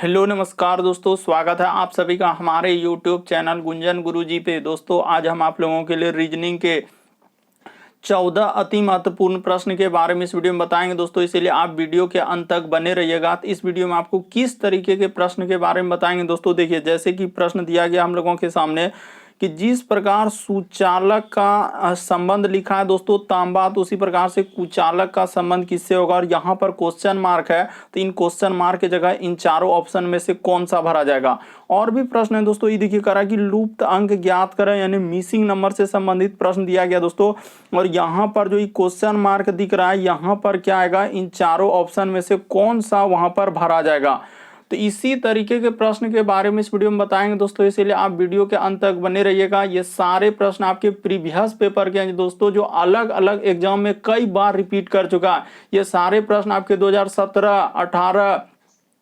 Hello नमस्कार दोस्तों, स्वागत है आप सभी का हमारे यूट्यूब चैनल गुंजन गुरुजी पे। दोस्तों आज हम आप लोगों के लिए रीजनिंग के 14 अति महत्वपूर्ण प्रश्न के बारे में इस वीडियो में बताएंगे दोस्तों, इसीलिए आप वीडियो के अंत तक बने रहिएगा। तो इस वीडियो में आपको किस तरीके के प्रश्न के बारे में बताएंगे दोस्तों। देखिए, जैसे कि प्रश्न दिया गया हम लोगों के सामने कि जिस प्रकार सुचालक का संबंध लिखा है दोस्तों तांबा, तो उसी प्रकार से कुचालक का संबंध किससे होगा। और यहाँ पर क्वेश्चन मार्क है, तो इन क्वेश्चन मार्क की जगह इन चारों ऑप्शन में से कौन सा भरा जाएगा। और भी प्रश्न है दोस्तों, ये देखिए करा कि लुप्त अंक ज्ञात करें, यानी मिसिंग नंबर से संबंधित प्रश्न दिया गया दोस्तों। और यहाँ पर जो ये क्वेश्चन मार्क दिख रहा है, यहाँ पर क्या आएगा, इन चारों ऑप्शन में से कौन सा वहां पर भरा जाएगा। तो इसी तरीके के प्रश्न के बारे में इस वीडियो में बताएंगे दोस्तों, इसीलिए आप वीडियो के अंत तक बने रहिएगा। ये सारे प्रश्न आपके प्रीवियस पेपर के हैं दोस्तों, जो अलग अलग एग्जाम में कई बार रिपीट कर चुका है। ये सारे प्रश्न आपके 2017, 18,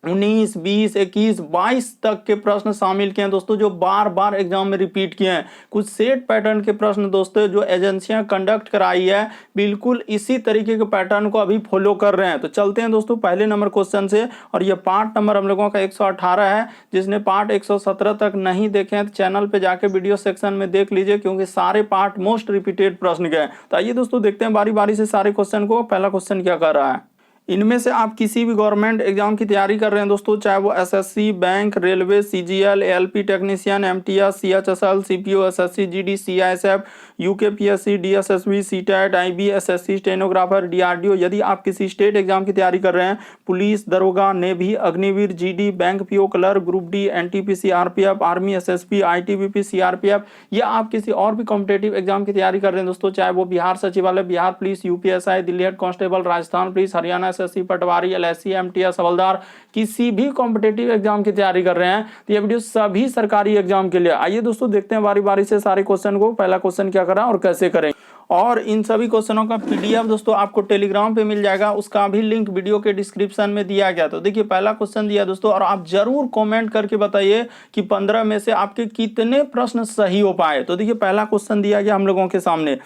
19, 20, 21, 22 तक के प्रश्न शामिल किए हैं दोस्तों, जो बार बार एग्जाम में रिपीट किए हैं। कुछ सेट पैटर्न के प्रश्न दोस्तों जो एजेंसियां कंडक्ट कराई है, बिल्कुल इसी तरीके के पैटर्न को अभी फॉलो कर रहे हैं। तो चलते हैं दोस्तों पहले नंबर क्वेश्चन से। और ये पार्ट नंबर हम लोगों का 118 है। जिसने पार्ट 117 तक नहीं देखे हैं तो चैनल पे जाके वीडियो सेक्शन में देख लीजिए, क्योंकि सारे पार्ट मोस्ट रिपीटेड प्रश्न के हैं। तो आइए दोस्तों देखते हैं बारी बारी से सारे क्वेश्चन को। पहला क्वेश्चन क्या कर रहा है, इनमें से आप किसी भी गवर्नमेंट एग्जाम की तैयारी कर रहे हैं दोस्तों, चाहे वो SSC, bank, railway, CGL, ALP technician, MTS, CHSL, CPO, SSC, GD, CISF, UKPSC, DSSB, CTET, IB, SSC, stenographer, DRDO. यदि आप किसी स्टेट एग्जाम की तैयारी कर रहे हैं, पुलिस, दरोगा, navy, Agniveer, GD, bank PO, clerk, group D, NTPC, RPF, army, SSP, ITBP, CRPF, या आप किसी और भी कॉम्पिटेटिव एग्जाम की तैयारी कर रहे हैं दोस्तों, चाहे वो बिहार सचिवालय, Bihar police, UPSI, Delhi head constable, Rajasthan police, Haryana SSC, patwari, LSC, MTS, havildar, किसी भी कॉम्पिटेटिव एग्जाम की तैयारी कर रहे हैं, तो ये वीडियो सभी सरकारी एग्जाम के लिए। आइए दोस्तों देखते हैं बारी बारी से सारे क्वेश्चन को, पहला क्वेश्चन क्या करा और कैसे करें। और इन सभी क्वेश्चनों का पीडीएफ दोस्तों आपको टेलीग्राम पे मिल जाएगा, उसका भी लिंक वीडियो के डिस्क्रिप्शन में दिया गया। तो देखिए पहला क्वेश्चन दिया दोस्तों, और आप जरूर कमेंट करके बताइए कि 15 में से आपके कितने प्रश्न सही हो पाए। तो देखिए पहला क्वेश्चन दिया गया हम लोगों के सामने,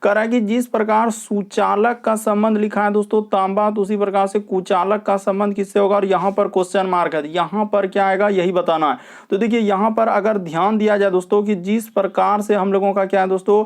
करा कि जिस प्रकार सुचालक का संबंध लिखा है दोस्तों तांबा, तो उसी प्रकार से कुचालक का संबंध किससे होगा। और यहाँ पर क्वेश्चन मार्क है, यहाँ पर क्या आएगा यही बताना है। तो देखिए यहाँ पर अगर ध्यान दिया जाए दोस्तों कि जिस प्रकार से हम लोगों का क्या है दोस्तों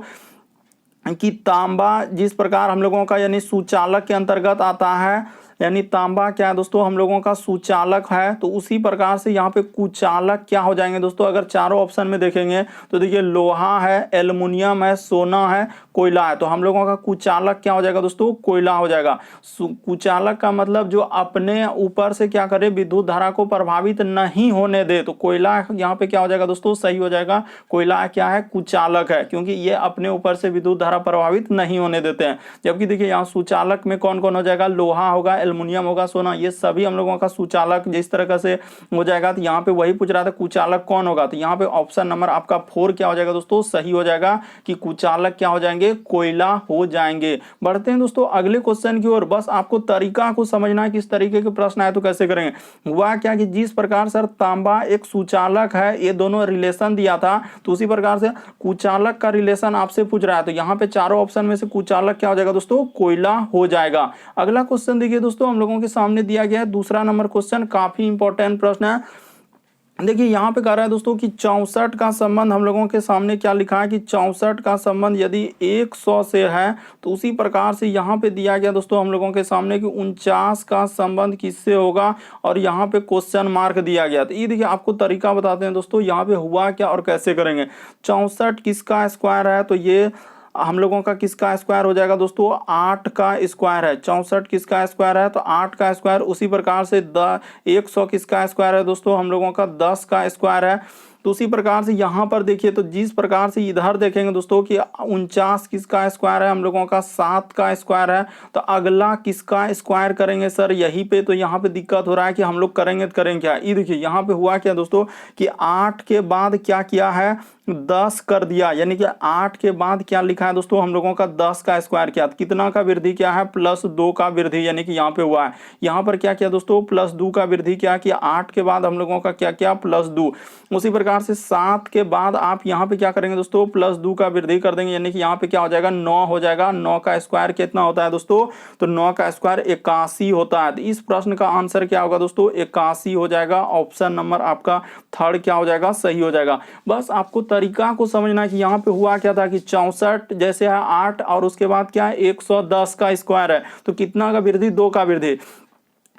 कि तांबा जिस प्रकार हम लोगों का यानी सुचालक के अंतर्गत आता है, यानी तांबा क्या है दोस्तों हम लोगों का सुचालक है, तो उसी प्रकार से यहाँ पे कुचालक क्या हो जाएंगे दोस्तों। अगर चारों ऑप्शन में देखेंगे तो देखिए लोहा है, एल्युमिनियम है, सोना है, कोयला है, तो हम लोगों का कुचालक क्या हो जाएगा दोस्तों, कोयला हो जाएगा। कुचालक का मतलब जो अपने ऊपर से क्या करे, विद्युत धारा को प्रभावित नहीं होने दे, तो कोयला यहाँ पे क्या हो जाएगा दोस्तों, सही हो जाएगा। कोयला क्या है, कुचालक है, क्योंकि ये अपने ऊपर से विद्युत धारा प्रभावित नहीं होने देते हैं। जबकि देखिए यहाँ सुचालक में कौन कौन हो जाएगा, लोहा होगा, एल्युमिनियम होगा, सोना, ये सभी हम लोगों का सुचालक जिस तरह से हो जाएगा। तो यहाँ पे वही पूछ रहा था कुचालक कौन होगा, तो यहाँ पे ऑप्शन नंबर आपका 4 क्या हो जाएगा दोस्तों, सही हो जाएगा कि कुचालक क्या हो जाएंगे, कोयला हो जाएंगे। बढ़ते हैं दोस्तों अगले क्वेश्चन की ओर। बस आपको तरीका को समझना है किस तरीके के प्रश्न आए तो कैसे करेंगे। हुआ क्या कि जिस प्रकार सर तांबा एक सुचालक है, ये दोनों रिलेशन दिया था, तो उसी प्रकार से कुचालक का रिलेशन आपसे पूछ रहा है, तो यहाँ पे चारों ऑप्शन में से कुचालक क्या हो जाएगा दोस्तों, कोयला हो जाएगा। अगला क्वेश्चन देखिए दोस्तों हम लोगों के सामने दिया गया है, दूसरा नंबर क्वेश्चन, काफी इंपॉर्टेंट प्रश्न है। देखिए यहाँ पे कह रहा है दोस्तों कि 64 का संबंध हम लोगों के सामने क्या लिखा है कि 64 का संबंध यदि 100 से है, तो उसी प्रकार से यहाँ पे दिया गया दोस्तों हम लोगों के सामने कि 49 का संबंध किससे होगा, और यहाँ पे क्वेश्चन मार्क दिया गया। तो ये देखिए आपको तरीका बताते हैं दोस्तों, यहाँ पे हुआ क्या और कैसे करेंगे। 64 किसका स्क्वायर है, तो ये हम लोगों का किसका स्क्वायर हो जाएगा दोस्तों, 8 का स्क्वायर है। 64 किसका स्क्वायर है, तो 8 का स्क्वायर। उसी प्रकार से 100 किसका स्क्वायर है दोस्तों, हम लोगों का 10 का स्क्वायर है। तो उसी प्रकार से यहाँ पर देखिए, तो जिस प्रकार से इधर देखेंगे दोस्तों कि 49 किसका स्क्वायर है, हम लोगों का 7 का स्क्वायर है। तो अगला किसका स्क्वायर करेंगे सर, यहीं पे तो यहाँ पे दिक्कत हो रहा है कि हम लोग करेंगे तो करेंगे क्या। ये देखिए यहाँ पे हुआ क्या दोस्तों कि 8 के बाद क्या किया है, 10 कर दिया, यानी कि 8 के बाद क्या लिखा है दोस्तों, हम लोगों का 10 का स्क्वायर किया। कितना का वृद्धि क्या है, +2 का वृद्धि, यानी कि यहाँ पे हुआ है। यहाँ पर क्या किया दोस्तों, +2 का वृद्धि क्या किया, 8 के बाद हम लोगों का क्या किया, +2। उसी प्रकार प्रकार से 7 के बाद आप यहाँ पे क्या करेंगे दोस्तों, +2 का वृद्धि कर देंगे, यानी कि यहाँ पे क्या हो जाएगा 9 हो जाएगा। 9 का स्क्वायर कितना होता है दोस्तों, तो 9 का स्क्वायर 81 होता है। तो इस प्रश्न का आंसर क्या होगा दोस्तों, 81 हो जाएगा। ऑप्शन नंबर आपका थर्ड क्या हो जाएगा, सही हो जाएगा। बस आपको तरीका को समझना है कि यहाँ पे हुआ क्या था कि 64 जैसे है 8 और उसके बाद क्या है 110 का स्क्वायर है, तो कितना का वृद्धि, 2 का वृद्धि।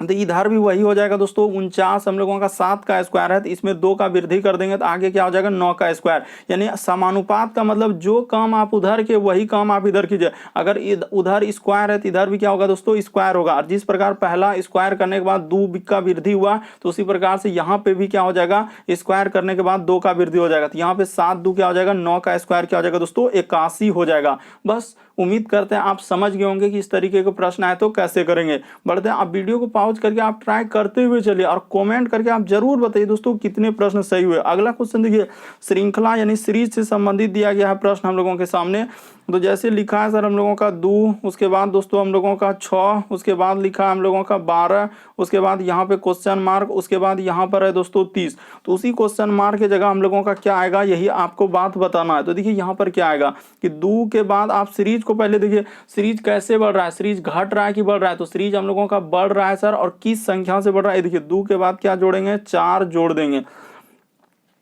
तो इधर भी वही हो जाएगा दोस्तों। 49 हम लोगों का 7 का स्क्वायर है, तो इसमें 2 का वृद्धि कर देंगे तो आगे क्या हो जाएगा 9 का स्क्वायर। यानी समानुपात का मतलब जो काम आप उधर के वही काम आप इधर कीजिए। अगर उधर स्क्वायर है तो इधर भी क्या होगा दोस्तों, स्क्वायर होगा। और जिस प्रकार पहला स्क्वायर करने के बाद 2 का वृद्धि हुआ, तो उसी प्रकार से यहाँ पे भी क्या हो जाएगा, स्क्वायर करने के बाद 2 का वृद्धि हो जाएगा। तो यहाँ पे 7 2 क्या हो जाएगा, 9 का स्क्वायर क्या हो जाएगा दोस्तों, 81 हो जाएगा। बस उम्मीद करते हैं आप समझ गए होंगे कि इस तरीके के प्रश्न आए तो कैसे करेंगे। बढ़ते हैं, आप वीडियो को पॉज करके आप ट्राई करते हुए चलिए और कमेंट करके आप जरूर बताइए दोस्तों कितने प्रश्न सही हुए। अगला क्वेश्चन देखिए, श्रृंखला यानी सीरीज से संबंधित दिया गया है प्रश्न हम लोगों के सामने। तो जैसे लिखा है सर हम लोगों का 2, उसके बाद दोस्तों हम लोगों का 6, उसके बाद लिखा है हम लोगों का 12, उसके बाद यहाँ पे क्वेश्चन मार्क, उसके बाद यहाँ पर है दोस्तों 30। तो उसी क्वेश्चन मार्क की जगह हम लोगों का क्या आएगा, यही आपको बात बताना है। तो देखिए यहाँ पर क्या आएगा कि 2 के बाद आप सीरीज को पहले देखिए, सीरीज कैसे बढ़ रहा है, सीरीज घट रहा है कि बढ़ रहा है। तो सीरीज हम लोगों का बढ़ रहा है सर, और किस संख्या से बढ़ रहा है, देखिए 2 के बाद क्या जोड़ेंगे, 4 जोड़ देंगे।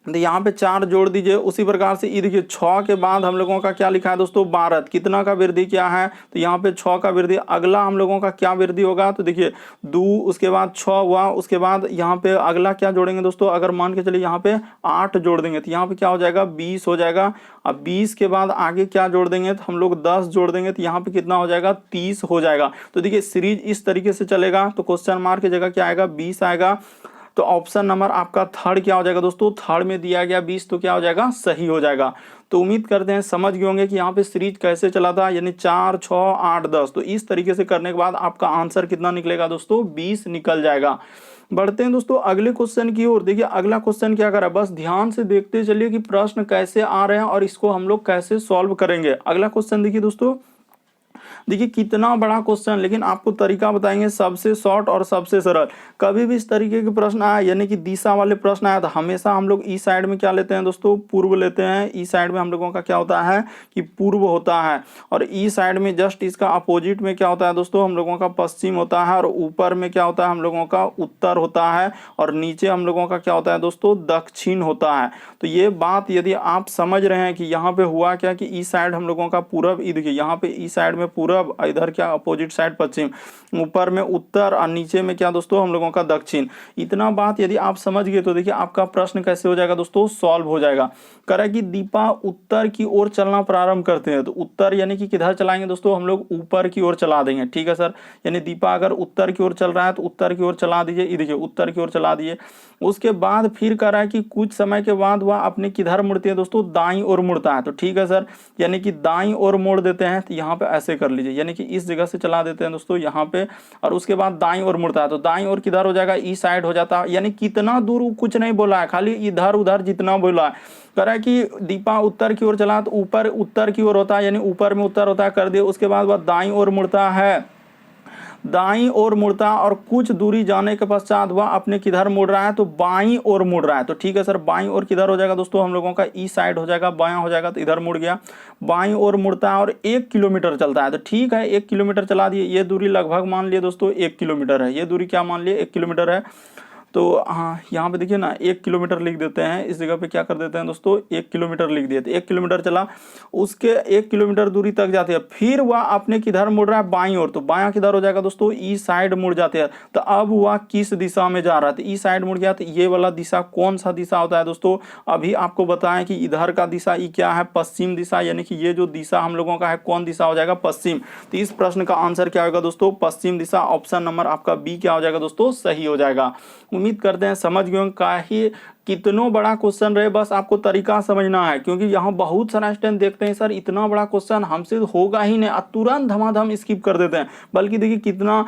तो यहाँ पे 4 जोड़ दीजिए। उसी प्रकार से ये देखिए 6 के बाद हम लोगों का क्या लिखा है दोस्तों, 12। कितना का वृद्धि क्या है, तो यहाँ पे 6 का वृद्धि। अगला हम लोगों का क्या वृद्धि होगा, तो देखिए 2 उसके बाद 6 हुआ, उसके बाद यहाँ पे अगला क्या जोड़ेंगे दोस्तों, अगर मान के चलिए यहाँ पे 8 जोड़ देंगे तो यहाँ पे क्या हो जाएगा, 20 हो जाएगा। अब 20 के बाद आगे क्या जोड़ देंगे, तो हम लोग 10 जोड़ देंगे तो यहाँ पे कितना हो जाएगा, 30 हो जाएगा। तो देखिए सीरीज इस तरीके से चलेगा। तो क्वेश्चन मार्क की जगह क्या आएगा, 20 आएगा। तो ऑप्शन नंबर आपका थर्ड क्या हो जाएगा दोस्तों, थर्ड में दिया गया 20, तो क्या हो जाएगा, सही हो जाएगा। तो उम्मीद करते हैं समझ गए होंगे कि यहाँ पे सीरीज कैसे चला था, यानी 4 6 8 10। तो इस तरीके से करने के बाद आपका आंसर कितना निकलेगा दोस्तों, 20 निकल जाएगा। बढ़ते हैं दोस्तों अगले क्वेश्चन की ओर। देखिए अगला क्वेश्चन क्या करा, बस ध्यान से देखते चलिए कि प्रश्न कैसे आ रहे हैं और इसको हम लोग कैसे सॉल्व करेंगे। अगला क्वेश्चन देखिए दोस्तों, देखिए कितना बड़ा क्वेश्चन, लेकिन आपको तरीका बताएंगे सबसे शॉर्ट और सबसे सरल। कभी भी इस तरीके के प्रश्न आए, यानी कि दिशा वाले प्रश्न आया, तो हमेशा हम लोग ई साइड में क्या लेते हैं दोस्तों, पूर्व लेते हैं। ई साइड में हम लोगों का क्या होता है कि पूर्व होता है, और ई साइड में जस्ट इसका अपोजिट में क्या होता है दोस्तों, हम लोगों का पश्चिम होता है, और ऊपर में क्या होता है हम लोगों का उत्तर होता है, और नीचे हम लोगों का क्या होता है दोस्तों, दक्षिण होता है। तो ये बात यदि आप समझ रहे हैं कि यहाँ पे हुआ क्या कि ई साइड हम लोगों का पूरब, देखिए यहाँ पे ई साइड में पूरब, इधर क्या अपोजिट साइड पश्चिम, ऊपर में उत्तर और नीचे में क्या दोस्तों हम लोगों का दक्षिण। इतना बात यदि आप समझ गए तो देखिए आपका प्रश्न कैसे हो जाएगा दोस्तों, सॉल्व हो जाएगा। करें कि दीपा उत्तर की ओर चलना प्रारंभ करते हैं, तो उत्तर यानी कि किधर चलाएंगे दोस्तों, हम लोग ऊपर की ओर चला देंगे। ठीक है सर, यानी दीपा अगर उत्तर की ओर चल रहा है तो उत्तर की ओर चला दीजिए। ये देखिए उत्तर की ओर चला दिए। उसके बाद फिर कह रहा है कि कुछ समय के बाद वह अपने किधर मुड़ती है दोस्तों, दाईं ओर मुड़ता है। तो ठीक है सर, यानी कि दाईं ओर मोड़ देते हैं। तो यहाँ पे ऐसे कर लीजिए, यानी कि इस जगह से चला देते हैं दोस्तों यहाँ पे, और उसके बाद दाईं ओर मुड़ता है। तो दाईं ओर किधर हो जाएगा, ई साइड हो जाता है। यानी कितना दूर कुछ नहीं बोला है, खाली इधर उधर जितना बोला है। कह रहा है कि दीपा उत्तर की ओर चला, तो ऊपर उत्तर की ओर होता है, यानी ऊपर में उत्तर होता है, कर दिए। उसके बाद वह दाईं ओर मुड़ता है, दाईं ओर मुड़ता, और कुछ दूरी जाने के पश्चात वह अपने किधर मुड़ रहा है, तो बाईं ओर मुड़ रहा है। तो ठीक है सर, बाईं ओर किधर हो जाएगा दोस्तों, हम लोगों का ई साइड हो जाएगा, बायां हो जाएगा, तो इधर मुड़ गया। बाईं ओर मुड़ता है और 1 किलोमीटर चलता है। तो ठीक है 1 किलोमीटर चला दिए। ये दूरी लगभग मान लिए दोस्तों 1 किलोमीटर है। ये दूरी क्या मान लिए, 1 किलोमीटर है। तो हाँ यहाँ पे देखिए ना 1 किलोमीटर लिख देते हैं, इस जगह पे क्या कर देते हैं दोस्तों, 1 किलोमीटर लिख दिए। तो 1 किलोमीटर चला, उसके 1 किलोमीटर दूरी तक जाते हैं, फिर वह अपने किधर मुड़ रहा है, बाईं ओर। तो बायां किधर हो जाएगा दोस्तों, ई साइड मुड़ जाते हैं। तो अब वह किस दिशा में जा रहा है, तो ई साइड मुड़ गया। तो ये वाला दिशा कौन सा दिशा होता है दोस्तों, अभी आपको बताएं कि इधर का दिशा ई क्या है, पश्चिम दिशा, यानी कि ये जो दिशा हम लोगों का है कौन दिशा हो जाएगा, पश्चिम। तो इस प्रश्न का आंसर क्या होगा दोस्तों, पश्चिम दिशा। ऑप्शन नंबर आपका बी क्या हो जाएगा दोस्तों, सही हो जाएगा। उम्मीद करते हैं समझ गए का ही कितनों बड़ा क्वेश्चन रहे, बस आपको तरीका समझना है। क्योंकि यहाँ बहुत सारा स्टूडेंट देखते हैं सर इतना बड़ा क्वेश्चन हमसे होगा ही नहीं, तुरंत धमाधम स्किप कर देते हैं। बल्कि देखिए कितना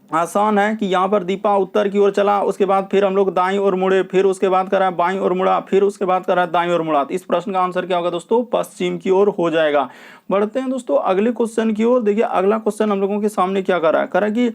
आसान है कि यहाँ पर दीपा उत्तर की ओर चला, उसके बाद फिर हम लोग दाईं ओर मुड़े, फिर उसके बाद करा बाईं ओर मुड़ा, फिर उसके बाद करा दाईं ओर मुड़ा। इस प्रश्न का आंसर क्या होगा दोस्तों, पश्चिम की ओर हो जाएगा। बढ़ते हैं दोस्तों अगले क्वेश्चन की ओर। देखिए अगला क्वेश्चन हम लोगों के सामने क्या कर रहा है, कि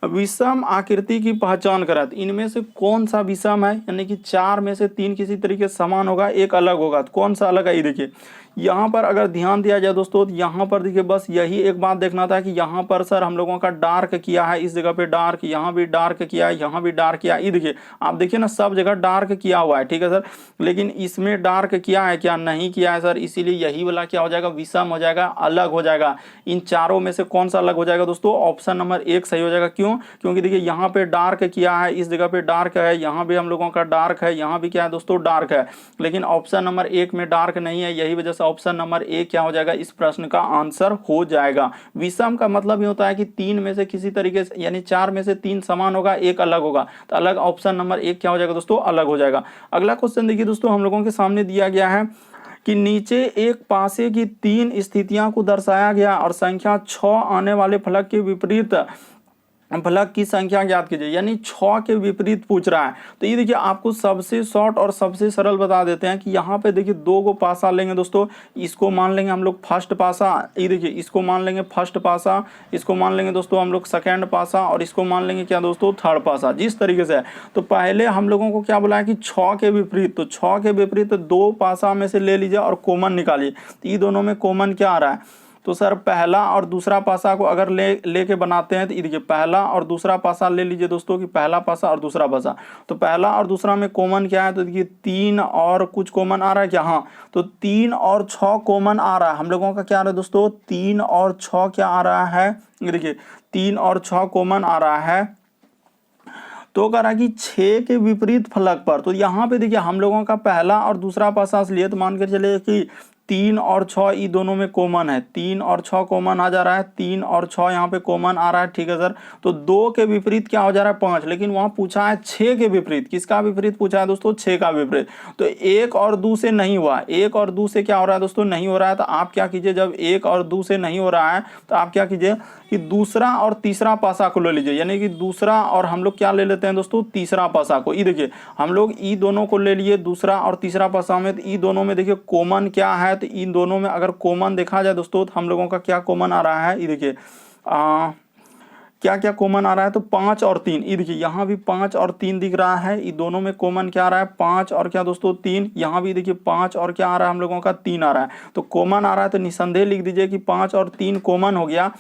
विषम आकृति की पहचान करा। तो इनमें से कौन सा विषम है, यानी कि 4 में से 3 किसी तरीके से समान होगा, एक अलग होगा। तो कौन सा अलग है, ये देखिए यहाँ पर अगर ध्यान दिया जाए दोस्तों, तो यहाँ पर देखिए बस यही एक बात देखना था कि यहाँ पर सर हम लोगों का डार्क किया है, इस जगह पे डार्क, यहाँ भी डार्क किया है, यहाँ भी डार्क किया है। ये देखिए आप देखिए ना, सब जगह डार्क किया हुआ है, ठीक है सर, लेकिन इसमें डार्क किया है क्या, नहीं किया है सर, इसीलिए यही वाला क्या हो जाएगा, विषम हो जाएगा, अलग हो जाएगा। इन चारों में से कौन सा अलग हो जाएगा दोस्तों, ऑप्शन नंबर 1 सही हो जाएगा। क्यों, क्योंकि देखिए यहाँ पे डार्क किया है, इस जगह पे डार्क है, यहाँ भी हम लोगों का डार्क है, यहाँ भी क्या है दोस्तों, डार्क है, लेकिन ऑप्शन नंबर 1 में डार्क नहीं है, यही वजह से ऑप्शन नंबर 1 क्या हो जाएगा, इस प्रश्न का आंसर हो जाएगा। विषम का मतलब ये होता है कि 3 में से किसी तरीके से, यानी 4 में से 3 समान होगा, एक अलग होगा, तो अलग ऑप्शन नंबर 1 क्या हो जाएगा दोस्तों, अलग हो जाएगा। अगला क्वेश्चन देखिए दोस्तों, हम लोगों के सामने दिया गया है कि नीचे एक पासे की 3 स्थितियां को दर्शाया गया और संख्या 6 आने वाले फलक के विपरीत फलक की संख्या ज्ञात कीजिए, यानी 6 के विपरीत पूछ रहा है। तो ये देखिए आपको सबसे शॉर्ट और सबसे सरल बता देते हैं कि यहाँ पे देखिए 2 को पासा लेंगे दोस्तों, इसको मान लेंगे हम लोग फर्स्ट पासा, ये देखिए इसको मान लेंगे फर्स्ट पासा, इसको मान लेंगे दोस्तों हम लोग सेकंड पासा, और इसको मान लेंगे क्या दोस्तों, थर्ड पासा, जिस तरीके से है। तो पहले हम लोगों को क्या बोला है कि 6 के विपरीत, तो 6 के विपरीत 2 पासा में से ले लीजिए और कॉमन निकालिए। तो ये दोनों में कॉमन क्या आ रहा है, तो सर पहला और दूसरा पासा को अगर लेके बनाते हैं, तो ये देखिए पहला और दूसरा पासा ले लीजिए दोस्तों, कि पहला पासा और दूसरा पासा, तो पहला और दूसरा में कॉमन क्या है, तो देखिए 3 और कुछ कॉमन आ रहा है क्या, हाँ, तो 3 और 6 कॉमन आ रहा है। हम लोगों का क्या आ रहा है दोस्तों, 3 और 6 क्या आ रहा है, ये देखिए 3 और 6 कॉमन आ रहा है। तो कह रहा है कि 6 के विपरीत फलक पर, तो यहाँ पे देखिए हम लोगों का पहला और दूसरा पासा लिए, तो मान कर चलिए कि 3 और 6 ये दोनों में कॉमन है, 3 और 6 कॉमन आ जा रहा है, 3 और 6 यहाँ पे कॉमन आ रहा है, ठीक है सर। तो 2 के विपरीत क्या हो जा रहा है, 5, लेकिन वहाँ पूछा है 6 के विपरीत, किसका विपरीत पूछा है दोस्तों, 6 का विपरीत। तो 1 और 2 से नहीं हुआ, 1 और 2 से क्या हो रहा है दोस्तों, नहीं हो रहा है। तो आप क्या कीजिए, जब 1 और 2 से नहीं हो रहा है, तो आप क्या कीजिए कि दूसरा और तीसरा पासा को ले लीजिए, यानी कि दूसरा और हम लोग क्या ले लेते हैं दोस्तों, तीसरा पासा को। ये देखिए हम लोग ई दोनों को ले लिए, दूसरा और तीसरा पासा में, तो ई दोनों में देखिए कॉमन क्या है, तो इन दोनों में अगर कॉमन देखा जाए दोस्तों, तो हम लोगों का क्या कॉमन आ रहा है, ये देखिए क्या क्या कॉमन आ रहा है, तो 5 और 3, ये देखिए यहाँ भी 5 और 3 दिख रहा है, ये दोनों में कॉमन क्या आ रहा है, 5 और क्या दोस्तों 3, यहाँ भी देखिए 5 और क्या आ रहा है, हम लोगों का 3 आ रहा है। तो कॉमन आ रहा है, तो निसंदेह लिख दीजिए कि 5 और 3 कॉमन हो गया।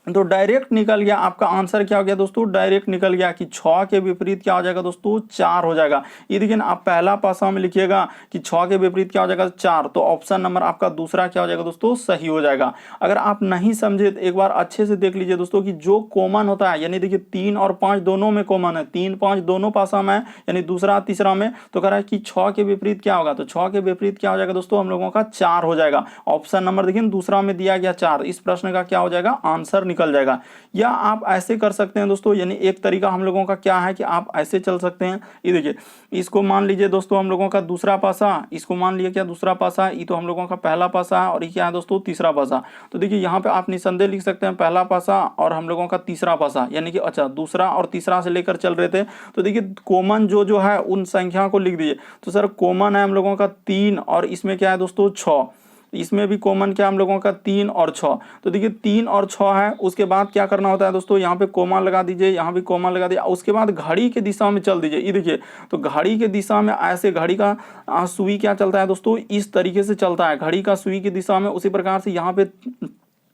तो डायरेक्ट निकल गया आपका आंसर, क्या हो गया दोस्तों, डायरेक्ट निकल गया कि 6 के विपरीत क्या हो जाएगा दोस्तों, 4 हो जाएगा। ये देखिए आप पहला पासा में लिखिएगा कि 6 के विपरीत क्या हो जाएगा, 4, तो ऑप्शन नंबर आपका दूसरा क्या हो जाएगा दोस्तों, सही हो जाएगा। अगर आप नहीं समझे तो एक बार अच्छे से देख लीजिए दोस्तों कि जो कॉमन होता है, यानी देखिए 3 और 5 दोनों में कॉमन है, 3 5 दोनों पासा में, यानी दूसरा तीसरा में, तो कह रहा है कि 6 के विपरीत क्या होगा, तो 6 के विपरीत क्या हो जाएगा दोस्तों, हम लोगों का 4 हो जाएगा। ऑप्शन नंबर देखिए दूसरा में दिया गया 4, इस प्रश्न का क्या हो जाएगा, आंसर निकल जाएगा। या आप ऐसे कर सकते हैं दोस्तों, यानी एक तरीका हम लोगों का क्या है कि आप ऐसे चल सकते हैं। ये देखिए इसको मान लीजिए दोस्तों हम लोगों का दूसरा पासा, इसको मान लिया क्या दूसरा पासा, ये तो हम लोगों का पहला पासा है, और ये क्या है दोस्तों तीसरा पासा। तो देखिए यहाँ पे आप निसंदेह लिख सकते हैं पहला पासा और हम लोगों का तीसरा पासा, यानी कि अच्छा दूसरा और तीसरा से लेकर चल रहे थे। तो देखिए कॉमन जो है उन संख्या को लिख दीजिए। तो सर कॉमन है हम लोगों का 3, और इसमें क्या है दोस्तों 6, इसमें भी कॉमन क्या हम लोगों का 3 और 6। तो देखिए 3 और 6 है, उसके बाद क्या करना होता है दोस्तों, यहाँ पे कॉमा लगा दीजिए, यहाँ भी कॉमा लगा दीजिए, उसके बाद घड़ी के दिशा में चल दीजिए। ये देखिए तो घड़ी के दिशा में ऐसे घड़ी का सुई क्या चलता है दोस्तों, इस तरीके से चलता है घड़ी का सुई की दिशा में। उसी प्रकार से यहाँ पे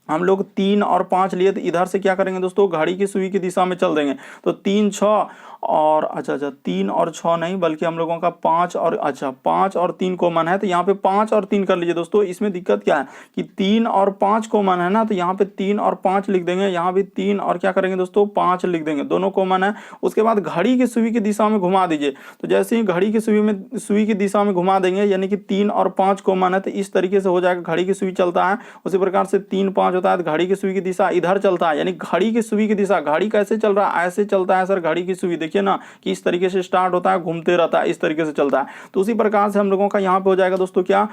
हम लोग 3 और 5 लिए, तो इधर से क्या करेंगे दोस्तों, घड़ी की सुई की दिशा में चल देंगे। तो 3 6 और अच्छा 3 और 6 नहीं, बल्कि हम लोगों का 5 और 5 और 3 कॉमन है, तो यहाँ पे 5 और 3 कर लीजिए दोस्तों। इसमें दिक्कत क्या है कि 3 और 5 कॉमन है ना, तो यहाँ पे 3 और 5 लिख देंगे, यहाँ भी 3 और क्या करेंगे दोस्तों 5 लिख देंगे, दोनों कॉमन है। उसके बाद घड़ी की सुई की दिशा में घुमा दीजिए। तो जैसे ही घड़ी की सुई की दिशा में घुमा देंगे, यानी कि 3 और 5 कॉमन है, तो इस तरीके से हो जाएगा, घड़ी की सुई चलता है। उसी प्रकार से 3 5 होता है, तो घड़ी की सुई की दिशा इधर चलता है, यानी घड़ी की सुई की दिशा, घड़ी कैसे चल रहा है, ऐसे चलता है सर घड़ी की सुई, देखिए ना कि इस तरीके से स्टार्ट होता है, घूमते रहता है, इस तरीके से चलता है। तो उसी प्रकार से हम लोगों का यहाँ पे हो जाएगा दोस्तों क्या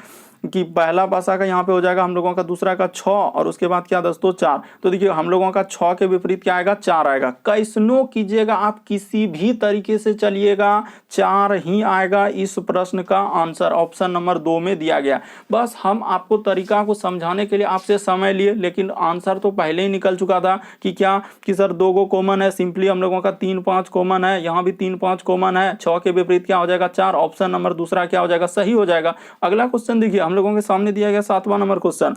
कि पहला पासा का यहाँ पे हो जाएगा हम लोगों का दूसरा का 6, और उसके बाद क्या दोस्तों 4। तो देखिए हम लोगों का 6 के विपरीत क्या आएगा, 4 आएगा। कैसनो कीजिएगा आप, किसी भी तरीके से चलिएगा 4 ही आएगा। इस प्रश्न का आंसर ऑप्शन नंबर 2 में दिया गया। बस हम आपको तरीका को समझाने के लिए आपसे समय लिए, लेकिन लेकिन आंसर तो पहले ही निकल चुका था कि क्या कि सर 2 को कॉमन है, सिंपली हम लोगों का 3 5 कॉमन है, यहाँ भी 3 5 कॉमन है, 6 के विपरीत क्या हो जाएगा 4, ऑप्शन नंबर दूसरा क्या हो जाएगा सही हो जाएगा। अगला क्वेश्चन देखिए हम लोगों के सामने दिया गया 7वां नंबर क्वेश्चन।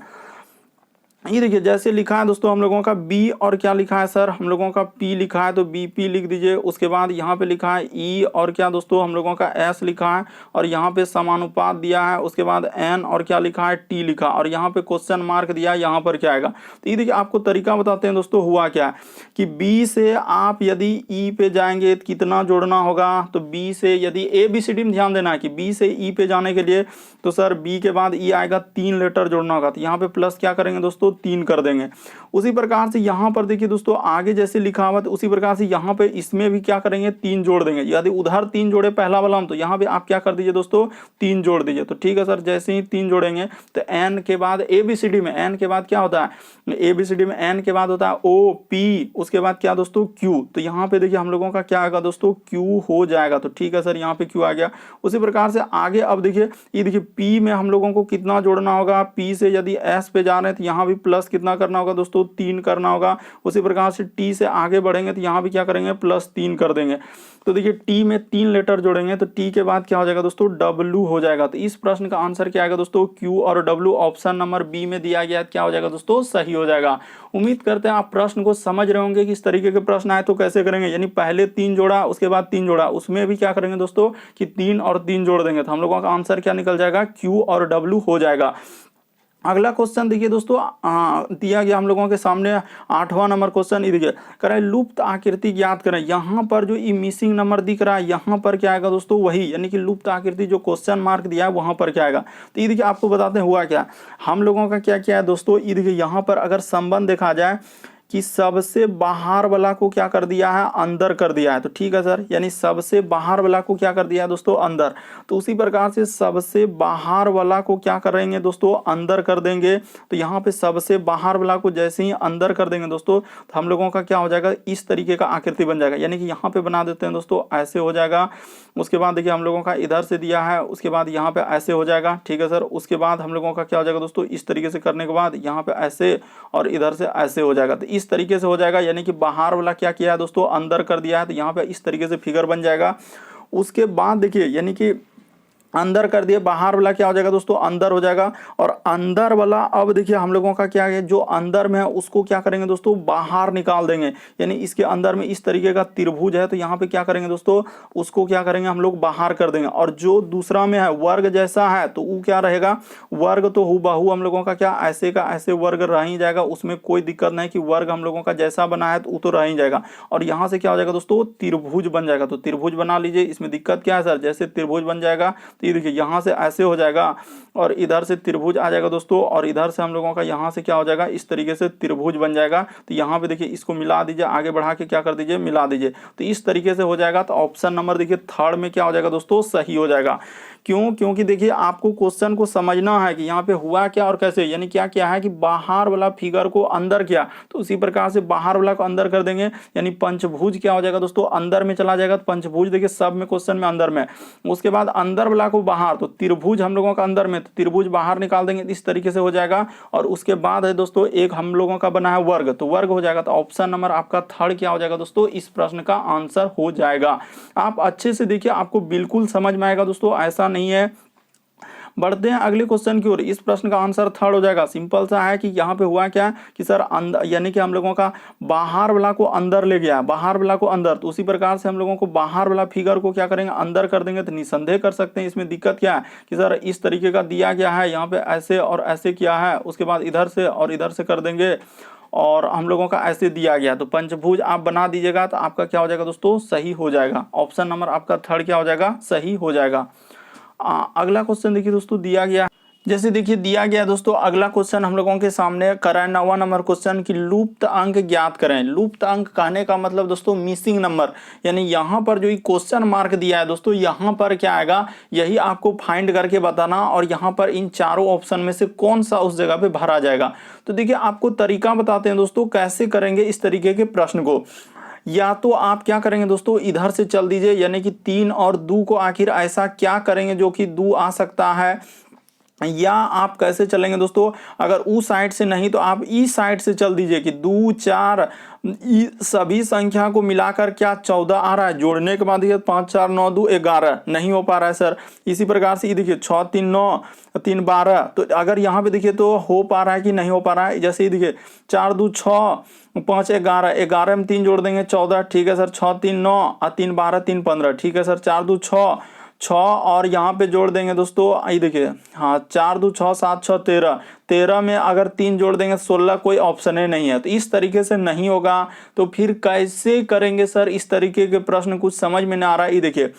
ये देखिए जैसे लिखा है दोस्तों हम लोगों का बी और क्या लिखा है सर हम लोगों का पी लिखा है तो बीपी लिख दीजिए। उसके बाद यहाँ पे लिखा है ई और क्या दोस्तों हम लोगों का एस लिखा है और यहाँ पे समानुपात दिया है। उसके बाद एन और क्या लिखा है टी लिखा और यहाँ पे क्वेश्चन मार्क दिया है, यहाँ पर क्या आएगा। तो ये देखिए आपको तरीका बताते हैं दोस्तों। हुआ क्या है कि बी से आप यदि ई पे जाएंगे तो कितना जोड़ना होगा, तो बी से यदि ए बी सी डी में ध्यान देना है कि बी से ई पे जाने के लिए तो सर बी के बाद ई आएगा 3 लेटर जोड़ना होगा। तो यहाँ पे प्लस क्या करेंगे दोस्तों 3 कर देंगे। उसी प्रकार से यहाँ पर देखिए दोस्तों आगे जैसे लिखा हुआ तो उसी प्रकार से यहाँ पे इसमें भी क्या करेंगे 3 जोड़ देंगे। यदि उधर 3 जोड़े पहला वाला हम तो यहाँ पे आप क्या कर दीजिए दोस्तों 3 जोड़ दीजिए। तो ठीक है सर, जैसे ही 3 जोड़ेंगे तो एन के बाद एबीसीडी में एन के बाद क्या होता है, एबीसीडी में एन के बाद होता है ओ पी, उसके बाद क्या दोस्तों क्यू। तो यहाँ पे देखिए हम लोगों का क्या आएगा दोस्तों क्यू हो जाएगा। तो ठीक है सर, यहाँ पे क्यू आ गया। उसी प्रकार से आगे अब देखिए ये देखिए पी में हम लोगों को कितना जोड़ना होगा, पी से यदि एस पे जा रहे हैं तो यहाँ भी प्लस कितना करना होगा दोस्तों 3 करना होगा। उसी प्रकार से टी से आगे बढ़ेंगे तो यहाँ भी क्या करेंगे प्लस 3 कर देंगे। तो देखिए टी में 3 लेटर जोड़ेंगे तो टी के बाद क्या हो जाएगा दोस्तों डब्ल्यू हो जाएगा। तो इस प्रश्न का आंसर क्या आएगा दोस्तों क्यू और डब्ल्यू, ऑप्शन नंबर बी में दिया गया क्या हो जाएगा दोस्तों सही हो जाएगा। उम्मीद करते हैं आप प्रश्न को समझ रहे होंगे कि इस तरीके के प्रश्न आए तो कैसे करेंगे। यानी पहले 3 जोड़ा उसके बाद 3 जोड़ा, उसमें भी क्या करेंगे दोस्तों कि 3 और 3 जोड़ देंगे तो हम लोगों का आंसर क्या निकल जाएगा क्यू और डब्ल्यू हो जाएगा। अगला क्वेश्चन देखिए दोस्तों दिया गया हम लोगों के सामने 8वां नंबर क्वेश्चन। ये देखिए करें लुप्त आकृति ज्ञात करें। यहाँ पर जो ये मिसिंग नंबर दिख रहा है यहाँ पर क्या आएगा दोस्तों वही, यानी कि लुप्त आकृति जो क्वेश्चन मार्क दिया है वहाँ पर क्या आएगा। तो ये देखिए आपको बताते हैं हुआ क्या हम लोगों का क्या क्या है दोस्तों। ये देखिए यहाँ पर अगर संबंध देखा जाए कि सबसे बाहर वाला को क्या कर दिया है अंदर कर दिया है। तो ठीक है सर, यानी सबसे बाहर वाला को क्या कर दिया है दोस्तों अंदर। तो उसी प्रकार से सबसे बाहर वाला को क्या करेंगे दोस्तों अंदर कर देंगे। तो यहाँ पे सबसे बाहर वाला को जैसे ही अंदर कर देंगे दोस्तों तो हम लोगों का क्या हो जाएगा इस तरीके का आकृति बन जाएगा। यानी कि यहाँ पे बना देते हैं दोस्तों ऐसे हो जाएगा। उसके बाद देखिए हम लोगों का इधर से दिया है, उसके बाद यहाँ पे ऐसे हो जाएगा। ठीक है सर, उसके बाद हम लोगों का क्या हो जाएगा दोस्तों इस तरीके से करने के बाद यहाँ पे ऐसे और इधर से ऐसे हो जाएगा। तो इस तरीके से हो जाएगा, यानी कि बाहर वाला क्या किया है दोस्तों अंदर कर दिया है। तो यहाँ पे इस तरीके से फिगर बन जाएगा। उसके बाद देखिए यानी कि अंदर कर दिए, बाहर वाला क्या हो जाएगा दोस्तों अंदर हो जाएगा। और अंदर वाला अब देखिए हम लोगों का क्या है जो अंदर में है उसको क्या करेंगे दोस्तों बाहर निकाल देंगे। यानी इसके अंदर में इस तरीके का त्रिभुज है तो यहाँ पे क्या करेंगे दोस्तों उसको क्या करेंगे हम लोग बाहर कर देंगे। और जो दूसरा में है वर्ग जैसा है तो वो क्या रहेगा वर्ग तो हूबहू हम लोगों का क्या ऐसे का ऐसे वर्ग रह ही जाएगा। उसमें कोई दिक्कत नहीं कि वर्ग हम लोगों का जैसा बना है तो वो तो रह ही जाएगा। और यहाँ से क्या हो जाएगा दोस्तों त्रिभुज बन जाएगा। तो त्रिभुज बना लीजिए, इसमें दिक्कत क्या है सर, जैसे त्रिभुज बन जाएगा ये देखिए यहाँ से ऐसे हो जाएगा और इधर से त्रिभुज आ जाएगा दोस्तों। और इधर से हम लोगों का यहाँ से क्या हो जाएगा इस तरीके से त्रिभुज बन जाएगा। तो यहाँ पे देखिए इसको मिला दीजिए, आगे बढ़ा के क्या कर दीजिए मिला दीजिए। तो इस तरीके से हो जाएगा। तो ऑप्शन नंबर देखिए थर्ड में क्या हो जाएगा दोस्तों सही हो जाएगा। क्यों, क्योंकि देखिए आपको क्वेश्चन को समझना है कि यहाँ पे हुआ क्या और कैसे। यानी क्या क्या है कि बाहर वाला फिगर को अंदर किया तो उसी प्रकार से बाहर वाला को अंदर कर देंगे। यानी पंचभुज क्या हो जाएगा दोस्तों अंदर में चला जाएगा। तो पंचभुज देखिए सब में क्वेश्चन में अंदर में, उसके बाद अंदर वाला को बाहर, तो त्रिभुज हम लोगों का अंदर में तो त्रिभुज बाहर निकाल देंगे इस तरीके से हो जाएगा। और उसके बाद है दोस्तों एक हम लोगों का बना है वर्ग, तो वर्ग हो जाएगा। तो ऑप्शन नंबर आपका थर्ड क्या हो जाएगा दोस्तों इस प्रश्न का आंसर हो जाएगा। आप अच्छे से देखिए आपको बिल्कुल समझ में आएगा दोस्तों, ऐसा नहीं है। बढ़ते हैं अगले क्वेश्चन की ओर। इस प्रश्न का आंसर थर्ड हो जाएगा। सिंपल सा है कि यहाँ पे हुआ क्या कि सर अंदर, यानी कि हम लोगों का बाहर वाला को अंदर ले गया, बाहर वाला को अंदर। तो उसी प्रकार से हम लोगों को बाहर वाला फिगर को क्या करेंगे अंदर कर देंगे। तो निसंदेह कर सकते हैं इसमें दिक्कत क्या है कि सर इस तरीके का दिया गया है, यहाँ पे ऐसे और ऐसे किया है, उसके बाद इधर से और इधर से कर देंगे और हम लोगों का ऐसे दिया गया। तो पंचभुज आप बना दीजिएगा तो आपका क्या हो जाएगा दोस्तों सही हो जाएगा। ऑप्शन नंबर आपका थर्ड क्या हो जाएगा सही हो जाएगा। अगला क्वेश्चन देखिए दोस्तों दिया गया, जैसे देखिए दिया गया दोस्तों अगला क्वेश्चन हम लोगों के सामने करें 9वां नंबर क्वेश्चन की लुप्त अंक ज्ञात करें। लुप्त अंक कहने का मतलब दोस्तों मिसिंग नंबर। यानी यहाँ पर जो क्वेश्चन मार्क दिया है दोस्तों यहाँ पर क्या आएगा यही आपको फाइंड करके बताना और यहाँ पर इन चारों ऑप्शन में से कौन सा उस जगह पे भरा जाएगा। तो देखिए आपको तरीका बताते हैं दोस्तों कैसे करेंगे इस तरीके के प्रश्न को। या तो आप क्या करेंगे दोस्तों इधर से चल दीजिए, यानी कि 3 और 2 को आखिर ऐसा क्या करेंगे जो कि 2 आ सकता है। या आप कैसे चलेंगे दोस्तों, अगर उस साइड से नहीं तो आप इस साइड से चल दीजिए कि 2 4 सभी संख्या को मिलाकर क्या 14 आ रहा है, जोड़ने के बाद ये 5 4 9 2 11 नहीं हो पा रहा है सर। इसी प्रकार से ये देखिए 6 3 9 3 12, तो अगर यहाँ पे देखिए तो हो पा रहा है कि नहीं हो पा रहा है। जैसे ये देखिए 4 2 6 5 11, 11 में 3 जोड़ देंगे 14, ठीक है सर। 6 3 9 और 3 12 3 15, ठीक है सर। 4 2 6 6 और यहाँ पे जोड़ देंगे दोस्तों, ये देखिए हाँ 4 2 6 7 6 13, 13 में अगर 3 जोड़ देंगे 16, कोई ऑप्शन ही नहीं है। तो इस तरीके से नहीं होगा, तो फिर कैसे करेंगे सर, इस तरीके के प्रश्न कुछ समझ में नहीं आ रहा है। ये देखिए